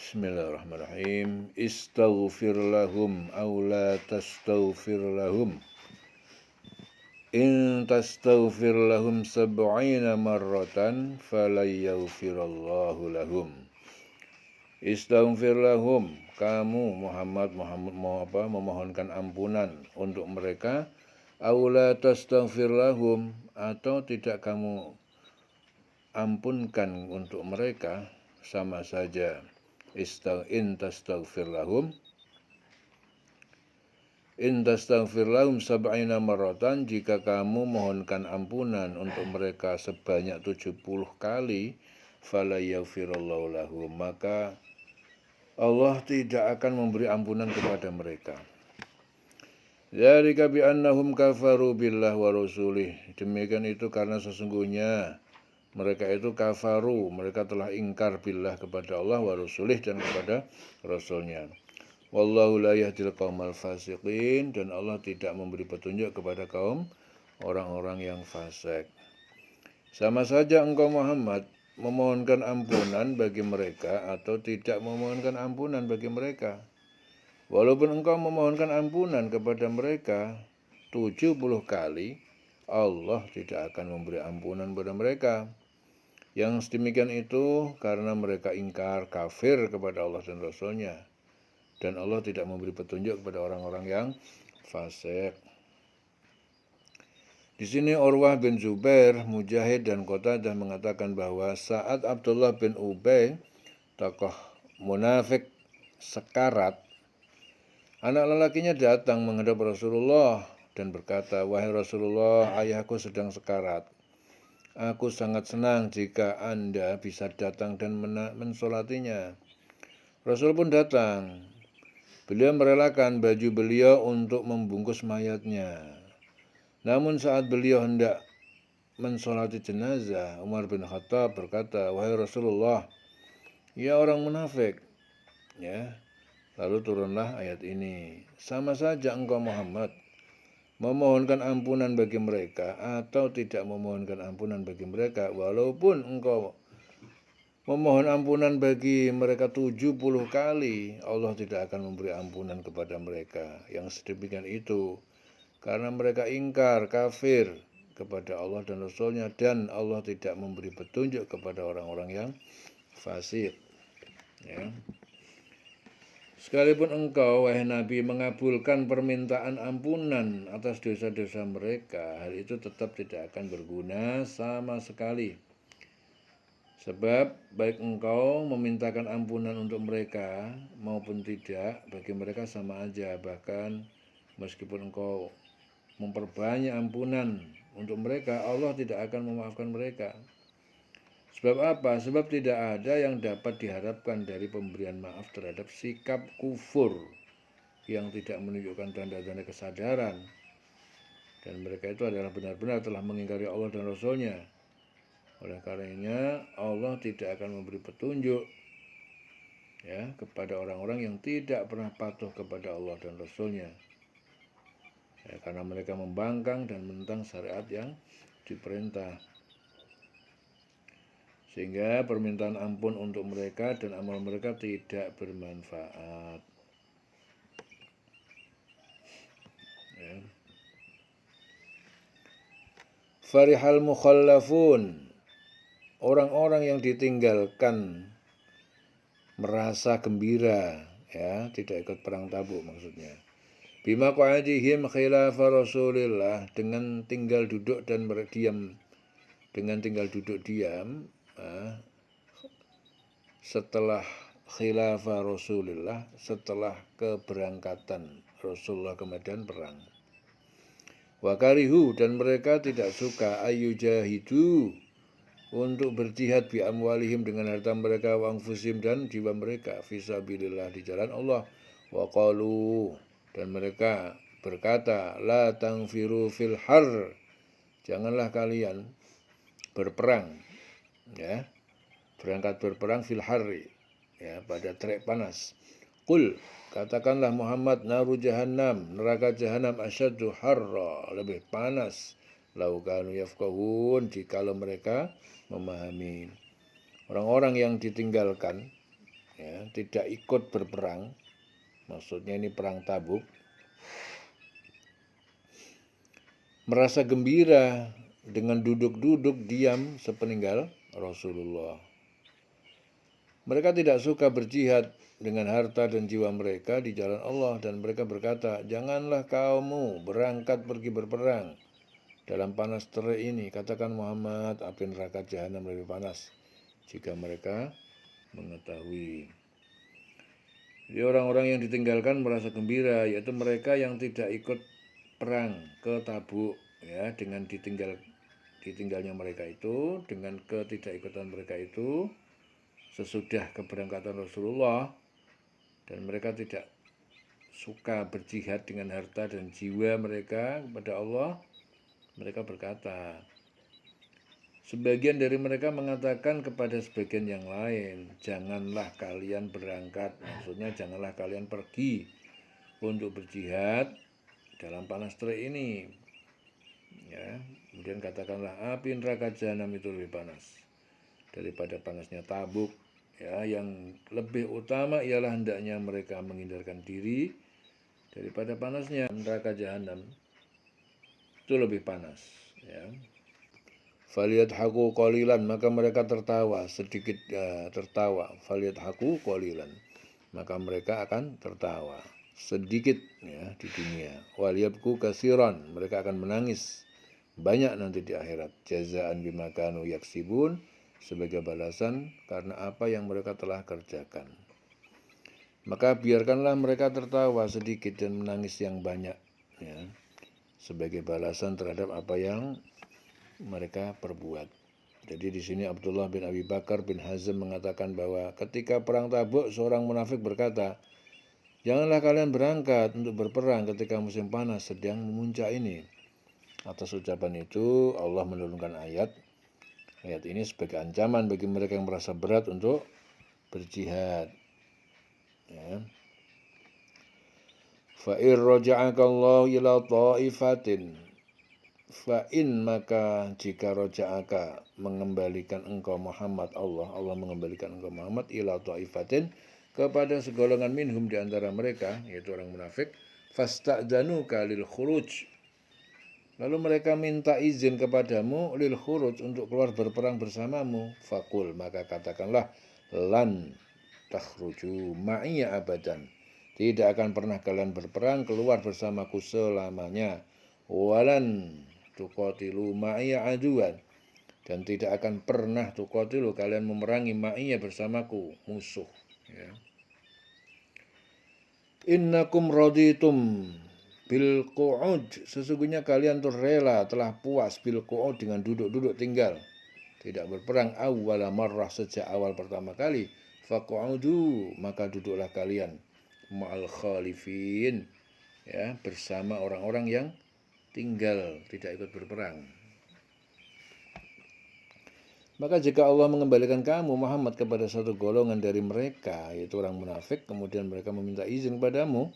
Bismillahirrahmanirrahim. Istaghfir lahum aw la tastaghfir lahum. In tastaghfir lahum sab'ina marratan falan yaghfirallahu lahum. Istaghfir lahum, kamu Muhammad memohonkan ampunan untuk mereka. Aw la tastaghfir lahum, atau tidak kamu ampunkan untuk mereka, sama saja. In tastaghfir lahum sab'ina marratan, jika kamu mohonkan ampunan untuk mereka sebanyak 70 kali, fala yaghfirallahu lahum, maka Allah tidak akan memberi ampunan kepada mereka. Dzalika bi annahum kafaru billah wa rasulih. Demikian itu karena sesungguhnya mereka itu kafaru, mereka telah ingkar billah kepada Allah wa rasulih, dan kepada rasulnya. Wallahu la yahdil qaumal fasiqin, dan Allah tidak memberi petunjuk kepada kaum orang-orang yang fasik. Sama saja engkau Muhammad memohonkan ampunan bagi mereka atau tidak memohonkan ampunan bagi mereka. Walaupun engkau memohonkan ampunan kepada mereka 70 kali, Allah tidak akan memberi ampunan kepada mereka. Yang demikian itu karena mereka ingkar, kafir kepada Allah dan Rasulnya, dan Allah tidak memberi petunjuk kepada orang-orang yang fasik. Di sini Urwah bin Zubair, Mujahid, dan Qatadah mengatakan bahwa saat Abdullah bin Ubay, tokoh munafik, sekarat, anak lelakinya datang menghadap Rasulullah dan berkata, "Wahai Rasulullah, ayahku sedang sekarat. Aku sangat senang jika Anda bisa datang dan mensolatinya." Rasul pun datang. Beliau merelakan baju beliau untuk membungkus mayatnya. Namun saat beliau hendak mensolati jenazah, Umar bin Khattab berkata, "Wahai Rasulullah, ya orang munafik." Ya. Lalu turunlah ayat ini. Sama saja engkau Muhammad memohonkan ampunan bagi mereka atau tidak memohonkan ampunan bagi mereka, walaupun engkau memohon ampunan bagi mereka 70 kali, Allah tidak akan memberi ampunan kepada mereka yang sedemikian itu, karena mereka ingkar, kafir kepada Allah dan Rasulnya, dan Allah tidak memberi petunjuk kepada orang-orang yang fasik. Ya. Sekalipun engkau, wahai Nabi, mengabulkan permintaan ampunan atas dosa-dosa mereka, hal itu tetap tidak akan berguna sama sekali. Sebab baik engkau memintakan ampunan untuk mereka maupun tidak, bagi mereka sama aja. Bahkan meskipun engkau memperbanyak ampunan untuk mereka, Allah tidak akan memaafkan mereka. Sebab apa? Sebab tidak ada yang dapat diharapkan dari pemberian maaf terhadap sikap kufur yang tidak menunjukkan tanda-tanda kesadaran. Dan mereka itu adalah benar-benar telah mengingkari Allah dan Rasulnya. Oleh karenanya Allah tidak akan memberi petunjuk kepada orang-orang yang tidak pernah patuh kepada Allah dan Rasulnya. Karena mereka membangkang dan menentang syariat yang diperintah. Sehingga permintaan ampun untuk mereka dan amal mereka tidak bermanfaat. Farihal mukhallafun, orang-orang yang ditinggalkan merasa gembira, tidak ikut perang Tabuk maksudnya. Bima qa'adihim khilafa Rasulillah, dengan tinggal duduk dan berdiam, dengan tinggal duduk diam setelah khilafah Rasulullah, setelah keberangkatan Rasulullah ke medan perang. Wa karihu, dan mereka tidak suka ayyujahidu, untuk berjihad bi amwalihim, dengan harta mereka, wa anfusihim, dan jiwa mereka, fisabilillah, di jalan Allah. Wa qalu, dan mereka berkata, la tangfiru fil har, janganlah kalian berperang, berangkat berperang fil harri, pada terik panas. Qul, katakanlah Muhammad, naru jahannam, neraka jahannam, asyaddu harra, lebih panas, lau kanu yafqahun, jikalau mereka memahami. Orang-orang yang ditinggalkan ya, tidak ikut berperang, maksudnya ini perang Tabuk, merasa gembira dengan duduk-duduk diam sepeninggal Rasulullah. Mereka tidak suka berjihad dengan harta dan jiwa mereka di jalan Allah, dan mereka berkata, janganlah kamu berangkat pergi berperang dalam panas terik ini. Katakan Muhammad, api neraka jahanam lebih panas jika mereka mengetahui. Jadi orang-orang yang ditinggalkan merasa gembira, yaitu mereka yang tidak ikut perang ke Tabuk, ya, dengan ditinggalnya mereka itu, dengan ketidakikutan mereka itu sesudah keberangkatan Rasulullah, dan mereka tidak suka berjihad dengan harta dan jiwa mereka kepada Allah. Mereka berkata, sebagian dari mereka mengatakan kepada sebagian yang lain, janganlah kalian berangkat, maksudnya janganlah kalian pergi untuk berjihad dalam panas terik ini, ya. Kemudian katakanlah api neraka jahanam itu lebih panas daripada panasnya Tabuk, ya. Yang lebih utama ialah hendaknya mereka menghindarkan diri daripada panasnya neraka jahanam, itu lebih panas, ya. Falyadhaku qalilan, maka mereka tertawa sedikit, tertawa. Falyadhaku qalilan, maka mereka akan tertawa sedikit, ya, di dunia. Waliyabku katsiran, mereka akan menangis banyak nanti di akhirat. Jazaan bima kanu yaksibun, sebagai balasan karena apa yang mereka telah kerjakan. Maka biarkanlah mereka tertawa sedikit dan menangis yang banyak, ya, sebagai balasan terhadap apa yang mereka perbuat. Jadi di sini Abdullah bin Abi Bakar bin Hazm mengatakan bahwa ketika perang Tabuk, seorang munafik berkata, janganlah kalian berangkat untuk berperang ketika musim panas sedang memuncak ini. Atas ucapan itu Allah menurunkan ayat ini sebagai ancaman bagi mereka yang merasa berat untuk berjihad, ya. Fa'in roja'akallahu ila ta'ifatin, fa'in, maka jika roja'aka, mengembalikan engkau Muhammad, Allah mengembalikan engkau Muhammad ila ta'ifatin, kepada segolongan minhum di antara mereka, yaitu orang munafik, fasta'dzanuka lil khuruj, lalu mereka minta izin kepadamu lil khuruj, untuk keluar berperang bersamamu, fakul, maka katakanlah, lan takhruju ma'iya abadan, tidak akan pernah kalian berperang keluar bersamaku selamanya, walan tuqatilu ma'iya aduan, dan tidak akan pernah tuqatilu kalian memerangi ma'iya bersamaku musuh, ya. Innakum raditum bil qu'ud, sesungguhnya kalian tuh rela, telah puas bil qu'ud, dengan duduk-duduk tinggal, tidak berperang, awwala marrah, sejak awal pertama kali, faq'udu, maka duduklah kalian, ma'al khalifin, ya, bersama orang-orang yang tinggal tidak ikut berperang. Maka jika Allah mengembalikan kamu Muhammad kepada satu golongan dari mereka, yaitu orang munafik, kemudian mereka meminta izin padamu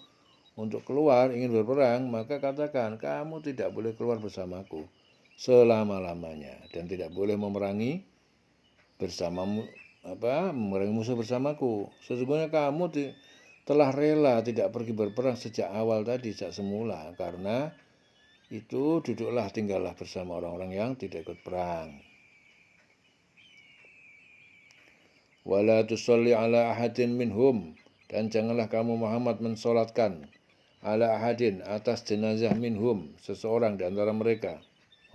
untuk keluar ingin berperang, maka katakan, kamu tidak boleh keluar bersamaku selama-lamanya, dan tidak boleh memerangi bersamamu, memerangi musuh bersamaku. Sesungguhnya kamu telah rela tidak pergi berperang sejak awal tadi, sejak semula, karena itu duduklah tinggallah bersama orang-orang yang tidak ikut perang. Wala tusalli ala ahadin minhum, dan janganlah kamu Muhammad mensolatkan ala ahadin, atas jenazah, minhum, seseorang di antara mereka,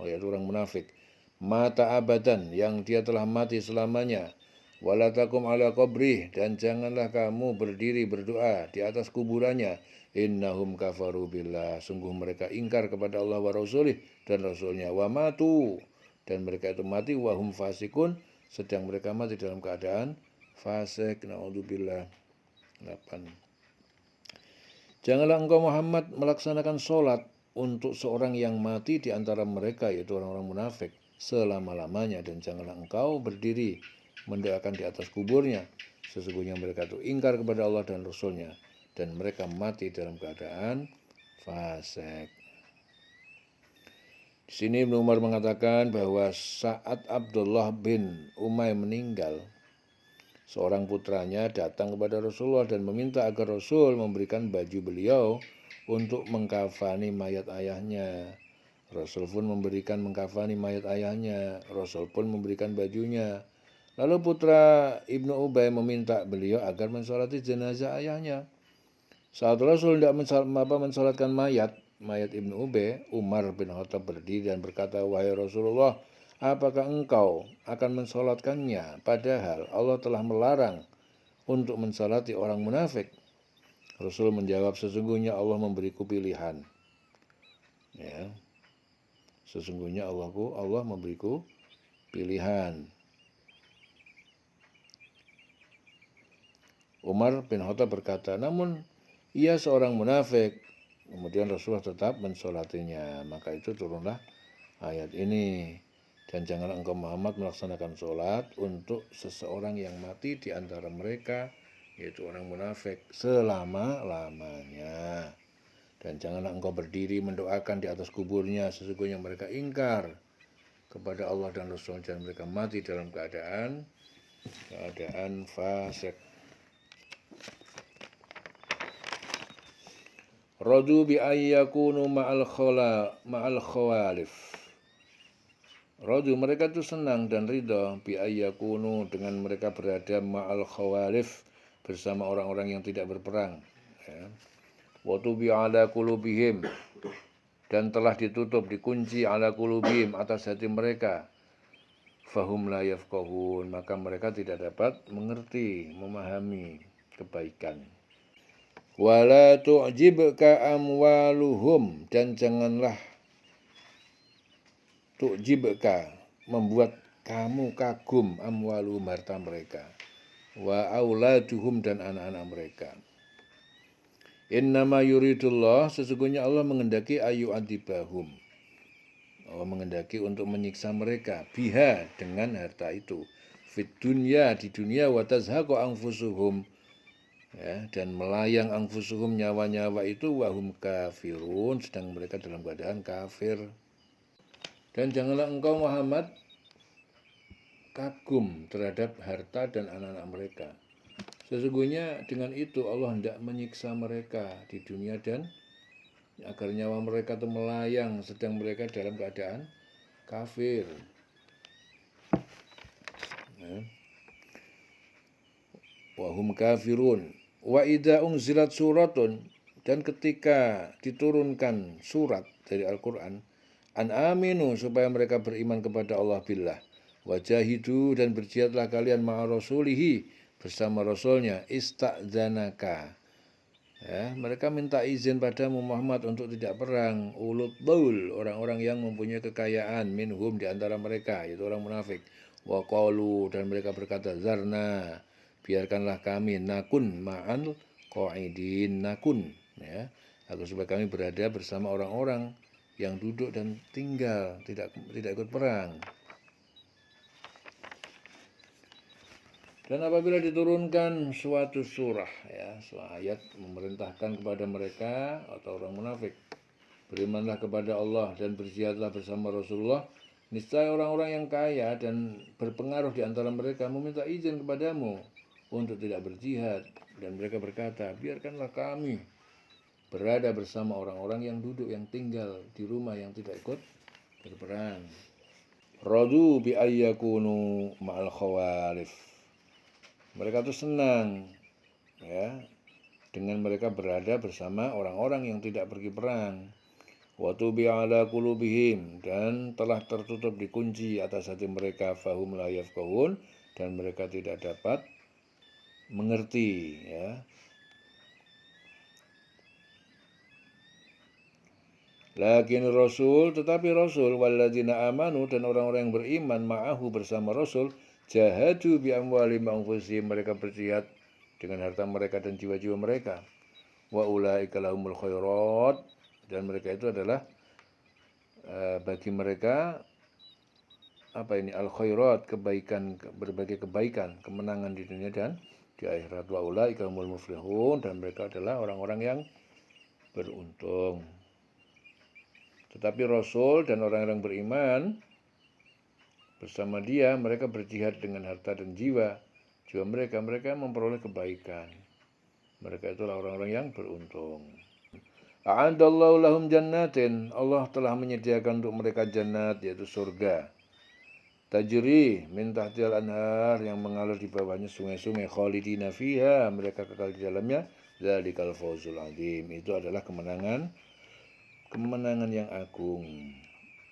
yaitu orang munafik, mata abadan, yang dia telah mati selamanya, wala takum ala qabrih, dan janganlah kamu berdiri berdoa di atas kuburannya, innahum kafaru billah, sungguh mereka ingkar kepada Allah wa rasulih, dan rasulnya, wa matu, dan mereka itu mati, wahum fasikun, sedang mereka mati dalam keadaan fasik, naudzubillah. 8. Janganlah engkau Muhammad melaksanakan sholat untuk seorang yang mati di antara mereka, yaitu orang-orang munafik, selama-lamanya, dan janganlah engkau berdiri mendoakan di atas kuburnya, sesungguhnya mereka itu ingkar kepada Allah dan Rasulnya, dan mereka mati dalam keadaan fasik. Di sini Ibnu Umar mengatakan bahwa saat Abdullah bin Umay meninggal, seorang putranya datang kepada Rasulullah dan meminta agar Rasul memberikan baju beliau untuk mengkafani mayat ayahnya. Rasul pun mengkafani mayat ayahnya. Rasul pun memberikan bajunya. Lalu putra Ibnu Ubay meminta beliau agar mensolati jenazah ayahnya. Saat Rasul tidak mensolatkan mayat Ibnu Ubay, Umar bin Khattab berdiri dan berkata, "Wahai Rasulullah, apakah engkau akan mensolatkannya? Padahal Allah telah melarang untuk mensolati orang munafik." Rasul menjawab, "Sesungguhnya Allah memberiku pilihan." Ya, sesungguhnya Allah memberiku pilihan. Umar bin Khattab berkata, "Namun ia seorang munafik." Kemudian Rasulullah tetap mensolatinya. Maka itu turunlah ayat ini. "Dan janganlah engkau Muhammad melaksanakan solat untuk seseorang yang mati di antara mereka, yaitu orang munafik, selama-lamanya. Dan janganlah engkau berdiri mendoakan di atas kuburnya, sesungguhnya mereka ingkar kepada Allah dan Rasul, dan mereka mati dalam keadaan fasik." Radu bi ayyakunu ma'al khawalif. Radu, mereka itu senang dan ridha bi ayyakunu, dengan mereka berada ma'al khawalif, bersama orang-orang yang tidak berperang. Ya. Wa tubi ala qulubihim, dan telah ditutup, dikunci ala qulubihim, atas hati mereka. Fahum la yafqahun, maka mereka tidak dapat mengerti, memahami kebaikan. Wala tu'jibka amwaluhum, dan janganlah tu'jibka, membuat kamu kagum, amwaluhum, harta mereka, wa auladuhum, dan anak-anak mereka. Innama yuridullah, sesungguhnya Allah mengendaki ayu adibahum, Allah mengendaki untuk menyiksa mereka, biha, dengan harta itu, fit dunya, di dunia, wa tazhaqu anfusuhum, ya, dan melayang anfusuhum, nyawa-nyawa itu, wahum kafirun, sedang mereka dalam keadaan kafir. Dan janganlah engkau Muhammad kagum terhadap harta dan anak-anak mereka. Sesungguhnya dengan itu Allah hendak menyiksa mereka di dunia, dan agar nyawa mereka itu melayang sedang mereka dalam keadaan kafir. Ya. Wahum kafirun. Wa idza unzilat suratun, dan ketika diturunkan surat dari Al-Quran, an aminu, supaya mereka beriman kepada Allah billah, wajahidu, dan berjihadlah kalian ma'a rasulihi, bersama rasulnya, ista'zanaka, ya, mereka minta izin padamu Muhammad untuk tidak perang, ulul baul, orang-orang yang mempunyai kekayaan, minhum, di antara mereka, yaitu orang munafik, wa qalu, dan mereka berkata, zarna, biarkanlah kami, nakun ma'al qa'idin, nakun, ya, agar supaya kami berada bersama orang-orang yang duduk dan tinggal, tidak ikut perang. Dan apabila diturunkan suatu surah, ya, suatu ayat memerintahkan kepada mereka atau orang munafik, berimanlah kepada Allah dan berjihadlah bersama Rasulullah, niscaya orang-orang yang kaya dan berpengaruh di antara mereka meminta izin kepadamu untuk tidak berjihad, dan mereka berkata, biarkanlah kami berada bersama orang-orang yang duduk, yang tinggal di rumah, yang tidak ikut berperang. Radu bi ayyakunu ma'al khawalif. Mereka itu senang, ya, dengan mereka berada bersama orang-orang yang tidak pergi perang. Wa tubi ala qulubihim, dan telah tertutup, dikunci atas hati mereka, fahum la yafqahun, dan mereka tidak dapat mengerti, ya. Lakin Rasul, tetapi Rasul, walladzina amanu, dan orang-orang yang beriman, ma'ahu, bersama Rasul, jahadu bi amwalihim wa anfusihim, mereka berjihad dengan harta mereka dan jiwa-jiwa mereka. Wa ulaika lahumul khairat, dan mereka itu adalah bagi mereka al khairat, kebaikan, berbagai kebaikan, kemenangan di dunia dan di akhirat. Wa ulaika humul muflihun, dan mereka adalah orang-orang yang beruntung. Tetapi Rasul dan orang-orang beriman bersama dia, mereka berjihad dengan harta dan jiwa, Juga mereka yang memperoleh kebaikan. Mereka itulah orang-orang yang beruntung. A'adallahu lahum jannatin. Allah telah menyediakan untuk mereka jannat, yaitu surga. Tajri min tahtil anhar, yang mengalir di bawahnya sungai-sungai. Khalidina fiha, mereka kekal di dalamnya. Dzalikal fawzul azim. Itu adalah kemenangan yang agung.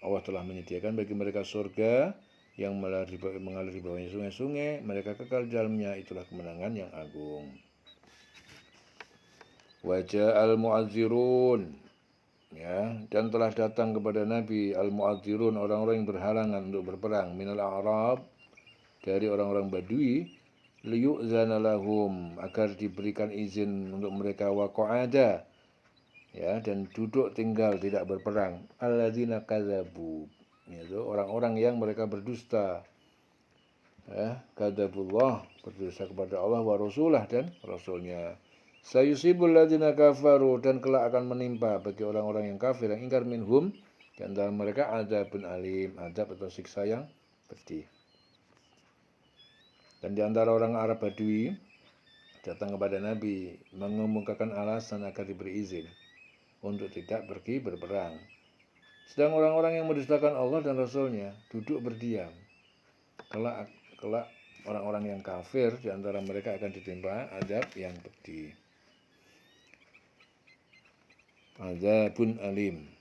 Allah telah menyediakan bagi mereka surga yang mengalir di bawahnya sungai-sungai, mereka kekal di dalamnya, itulah kemenangan yang agung. Wajah al-mu'adzirun, ya, dan telah datang kepada Nabi al-mu'adzirun, orang-orang yang berhalangan untuk berperang, minal a'rab, dari orang-orang Badui, liyu'zana lahum, agar diberikan izin untuk mereka, wa qa'ada, ya, dan duduk tinggal tidak berperang, alladzina kadzabu, yaitu orang-orang yang mereka berdusta, ya, kadzabullah, berdusta kepada Allah wa rasulah, dan rasulnya. Sayusibul ladzina kafaru, dan kelak akan menimpa bagi orang-orang yang kafir yang ingkar minhum, di antara mereka adzabun alim, azab atau siksa yang pedih. Dan di antara orang Arab Badui datang kepada Nabi mengemukakan alasan agar diberi izin untuk tidak pergi berperang. Sedang orang-orang yang mendustakan Allah dan Rasulnya duduk berdiam. Kelak orang-orang yang kafir di antara mereka akan ditimpa azab yang pedih. Azabun alim.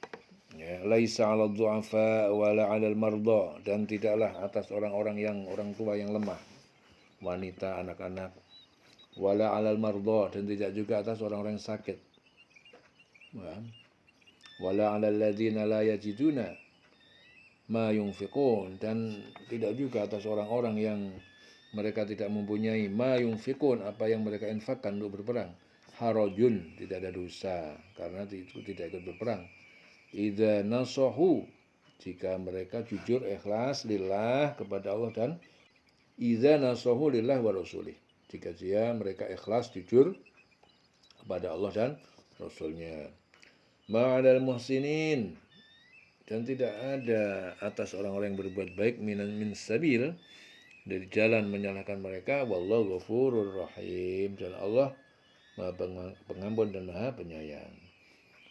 Ya, laisa 'alal du'afa wala 'alal marda, dan tidaklah atas orang-orang yang orang tua yang lemah, wanita, anak-anak, wala 'alal marda, dan tidak juga atas orang-orang yang sakit. Wala 'alal ladzina la yajiduna ma yunfiqun, dan tidak juga atas orang-orang yang mereka tidak mempunyai ma yunfiqun, apa yang mereka infakkan untuk berperang. Harajun, tidak ada dosa karena itu tidak ikut berperang. Idza nasahu, jika mereka jujur ikhlas lillah, kepada Allah, dan idza nasahu lillah wa rasulih, jika mereka ikhlas jujur kepada Allah dan Rasulnya. Ma'adal muhsinin, dan tidak ada atas orang-orang yang berbuat baik min sabil, dari jalan menyalahkan mereka. Wallahu ghafurur rahim, dan Allah Maha Pengampun dan Maha Penyayang.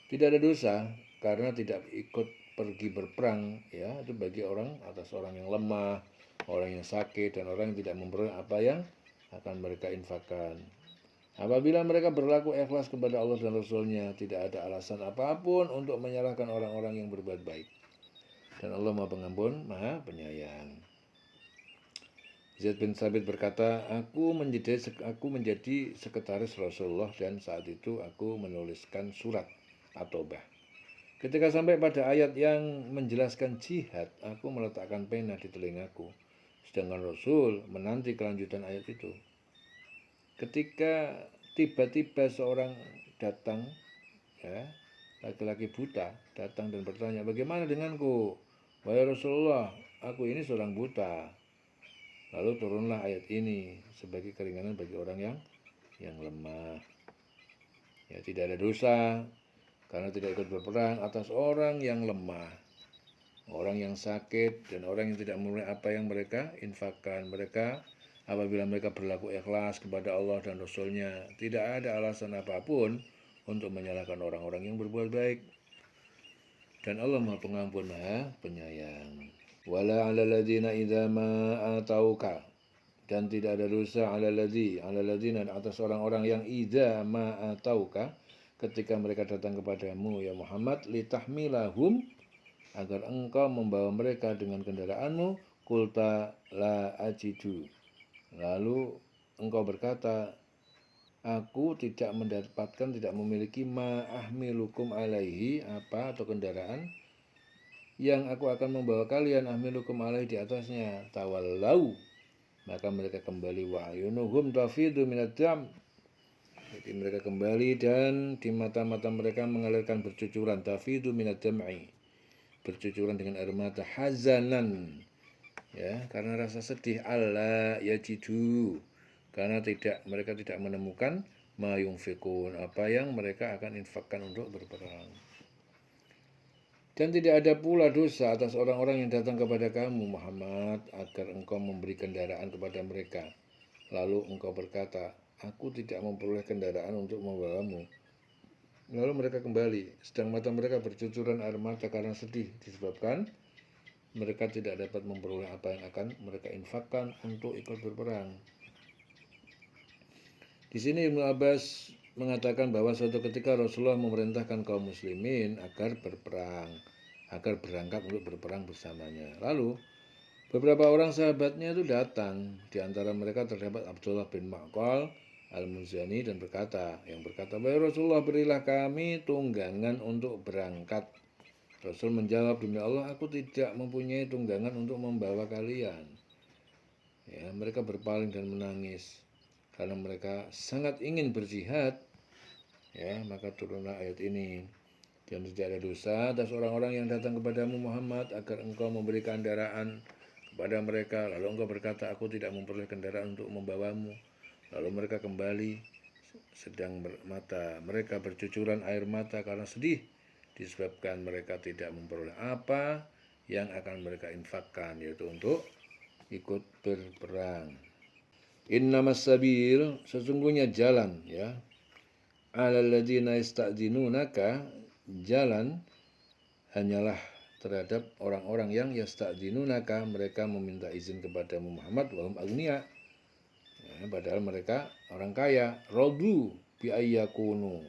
Tidak ada dosa karena tidak ikut pergi berperang, ya, itu bagi orang atas orang yang lemah, orang yang sakit, dan orang yang tidak memperoleh apa yang akan mereka infakkan. Apabila mereka berlaku ikhlas kepada Allah dan Rasulnya, tidak ada alasan apapun untuk menyalahkan orang-orang yang berbuat baik. Dan Allah Maha Pengampun, Maha Penyayang. Zaid bin Thabit berkata, aku menjadi sekretaris Rasulullah, dan saat itu aku menuliskan surat At-Taubah. Ketika sampai pada ayat yang menjelaskan jihad, aku meletakkan pena di telingaku, sedangkan Rasul menanti kelanjutan ayat itu. Ketika tiba-tiba seorang datang, ya, laki-laki buta datang dan bertanya, bagaimana denganku? Wahai Rasulullah, aku ini seorang buta. Lalu turunlah ayat ini sebagai keringanan bagi orang yang lemah. Ya, tidak ada dosa karena tidak ikut berperang atas orang yang lemah, orang yang sakit, dan orang yang tidak memulai apa yang mereka infakkan. Mereka, apabila mereka berlaku ikhlas kepada Allah dan Rasulnya, tidak ada alasan apapun untuk menyalahkan orang-orang yang berbuat baik. Dan Allah Maha Pengampun, Maha Penyayang. Wala 'alal ladzina idza ma atauka, dan tidak ada dosa 'alal ladzina, atas orang-orang yang idza ma atauka, ketika mereka datang kepadamu ya Muhammad, litahmilahum, agar engkau membawa mereka dengan kendaraanmu, qulta la ajidu, lalu engkau berkata, aku tidak memiliki ma ahmilukum alaihi, apa atau kendaraan yang aku akan membawa kalian, ahmilukum alaihi, di atasnya. Tawallau, maka mereka kembali, wa ayunuhum tafidu minad dam, jadi mereka kembali dan di mata-mata mereka mengalirkan bercucuran, tafidu minad dam'i, bercucuran dengan air mata, hazanan, ya, karena rasa sedih, alla yajidu, karena mereka tidak menemukan ma yunfikun, apa yang mereka akan infakkan untuk berperang. Dan tidak ada pula dosa atas orang-orang yang datang kepada kamu Muhammad, agar engkau memberi kendaraan kepada mereka. Lalu engkau berkata, aku tidak memperoleh kendaraan untuk membawamu. Lalu mereka kembali, sedang mata mereka bercucuran air mata karena sedih, disebabkan mereka tidak dapat memperoleh apa yang akan mereka infakkan untuk ikut berperang. Di sini Ibnu Abbas mengatakan bahwa suatu ketika Rasulullah memerintahkan kaum muslimin agar berperang, agar berangkat untuk berperang bersamanya. Lalu beberapa orang sahabatnya itu datang, di antara mereka terdapat Abdullah bin Ma'qal Al-Muzani dan yang berkata, "Wahai Rasulullah, berilah kami tunggangan untuk berangkat." Rasul menjawab, "Demi Allah, aku tidak mempunyai tunggangan untuk membawa kalian." Ya, mereka berpaling dan menangis karena mereka sangat ingin berjihad. Ya, maka turunlah ayat ini. Dan tidak ada dosa atas orang-orang yang datang kepadamu Muhammad agar engkau memberi kendaraan kepada mereka. Lalu engkau berkata, aku tidak memperoleh kendaraan untuk membawamu. Lalu mereka kembali, sedang mata mereka bercucuran air mata karena sedih, disebabkan mereka tidak memperoleh apa yang akan mereka infakkan, yaitu untuk ikut berperang. Innamas sabil, sesungguhnya jalan, ya, alal ladzina yasta'dzinunaka, jalan hanyalah terhadap orang-orang yang yasta'dzinunaka, mereka meminta izin kepadamu Muhammad, wahum agniya, ya, padahal mereka orang kaya. Radu bi ayyakunu,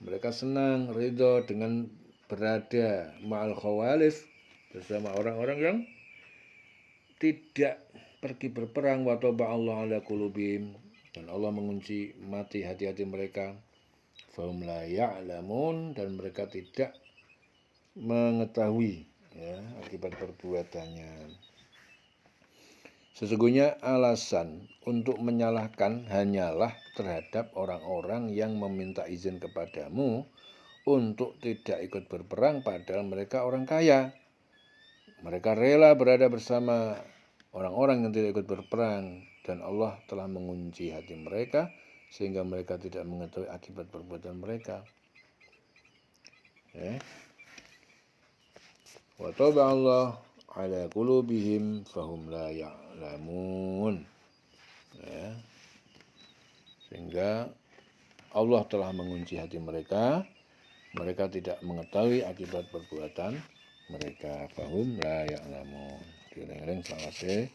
mereka senang, ridho dengan berada ma'al khawalif, bersama orang-orang yang tidak pergi berperang. Wa Allah ala qulubihim, dan Allah mengunci mati hati-hati mereka. Fahum la ya'lamun, dan mereka tidak mengetahui, ya, akibat perbuatannya. Sesungguhnya alasan untuk menyalahkan hanyalah terhadap orang-orang yang meminta izin kepadamu untuk tidak ikut berperang padahal mereka orang kaya. Mereka rela berada bersama orang-orang yang tidak ikut berperang, dan Allah telah mengunci hati mereka sehingga mereka tidak mengetahui akibat perbuatan mereka. Ya. Wa taba Allah ala qulubihim fahum la ya'lamun. Ya. Sehingga Allah telah mengunci hati mereka, mereka tidak mengetahui akibat perbuatan mereka. Fahum la ya'lamun. Diulang-ulang selawase.